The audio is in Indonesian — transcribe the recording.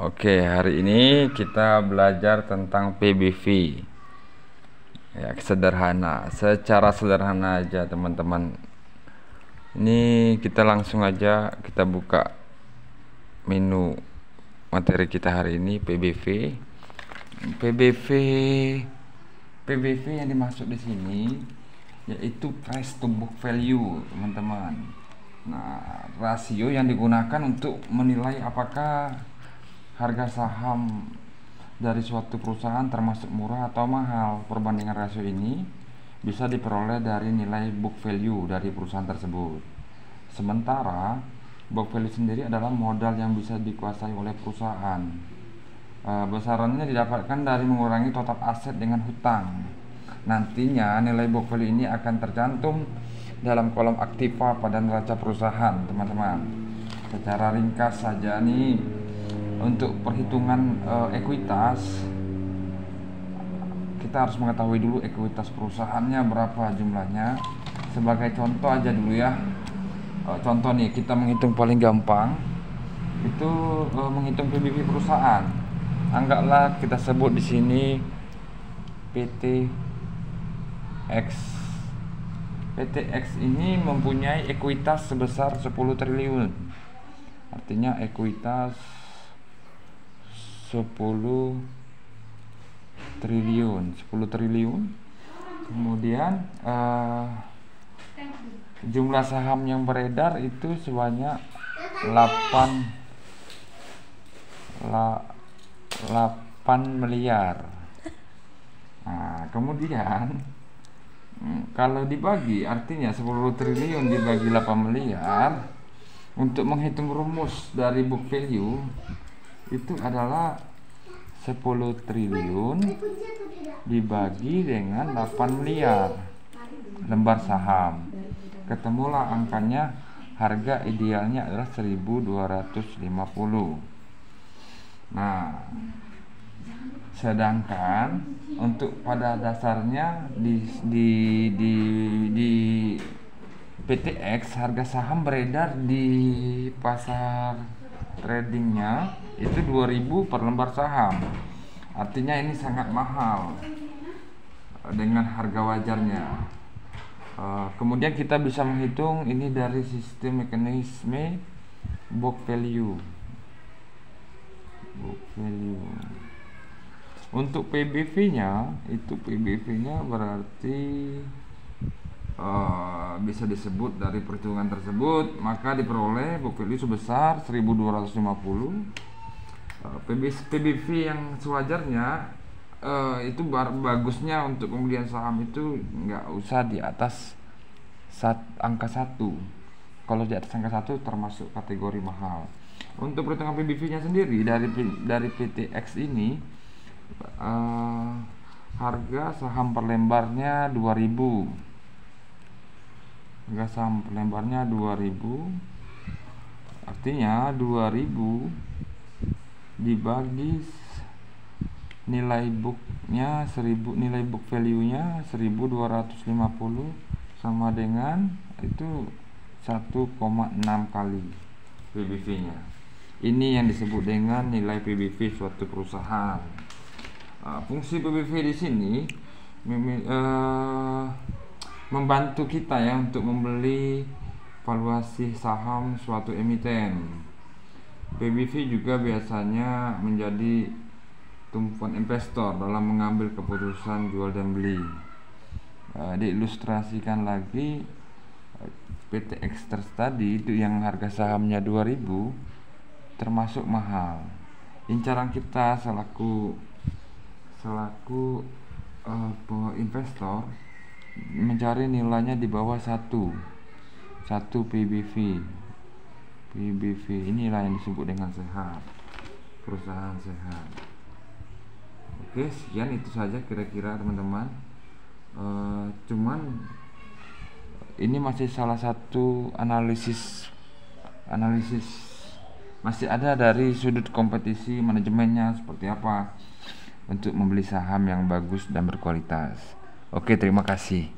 Oke, hari ini kita belajar tentang PBV. Ya, sederhana, secara sederhana aja teman-teman. Ini kita langsung aja kita buka menu materi kita hari ini, PBV. PBV yang dimaksud di sini yaitu price to book value, teman-teman. Nah, rasio yang digunakan untuk menilai apakah harga saham dari suatu perusahaan termasuk murah atau mahal. Perbandingan rasio ini bisa diperoleh dari nilai book value dari perusahaan tersebut. Sementara book value sendiri adalah modal yang bisa dikuasai oleh perusahaan. Besarannya didapatkan dari mengurangi total aset dengan hutang. Nantinya nilai book value ini akan tercantum dalam kolom aktiva pada neraca perusahaan, teman-teman. Secara ringkas saja nih, untuk perhitungan ekuitas, kita harus mengetahui dulu ekuitas perusahaannya berapa jumlahnya. Sebagai contoh aja dulu ya, contoh nih, kita menghitung paling gampang itu menghitung PBV perusahaan. Anggaplah kita sebut di sini PTX. PTX ini mempunyai ekuitas sebesar 10 triliun. Artinya ekuitas 10 triliun. Kemudian jumlah saham yang beredar itu sebanyak 8 miliar. Nah, kemudian kalau dibagi, artinya 10 triliun dibagi 8 miliar, untuk menghitung rumus dari book value itu adalah 10 triliun dibagi dengan 8 miliar lembar saham. Ketemulah angkanya, harga idealnya adalah 1250. Nah, sedangkan untuk pada dasarnya di PTX harga saham beredar di pasar tradingnya itu 2000 per lembar saham. Artinya ini sangat mahal dengan harga wajarnya. Kemudian kita bisa menghitung ini dari sistem mekanisme book value. Untuk PBV-nya berarti bisa disebut dari perhitungan tersebut, maka diperoleh book value sebesar 1250. PBV yang sewajarnya itu bagusnya untuk pembelian saham itu nggak usah di atas angka 1. Kalau di atas angka 1 termasuk kategori mahal. Untuk perhitungan PBV-nya sendiri dari PTX ini, harga saham per lembarnya 2000. Harga saham per lembarnya 2000. Artinya 2000 dibagi nilai booknya 1000, nilai book value-nya 1250 sama dengan itu 1,6 kali PBV-nya. Ini yang disebut dengan nilai PBV suatu perusahaan. Fungsi PBV di sini membantu kita ya untuk membeli valuasi saham suatu emiten. PBV juga biasanya menjadi tumpuan investor dalam mengambil keputusan jual dan beli. Diilustrasikan lagi, PTX tadi itu yang harga sahamnya 2000 termasuk mahal. Incaran kita selaku investor mencari nilainya di bawah 1 PBV. Inilah yang disebut dengan sehat, perusahaan sehat. Oke, sekian itu saja kira-kira teman-teman. Cuman ini masih salah satu analisis masih ada dari sudut kompetisi manajemennya seperti apa untuk membeli saham yang bagus dan berkualitas. Oke, terima kasih.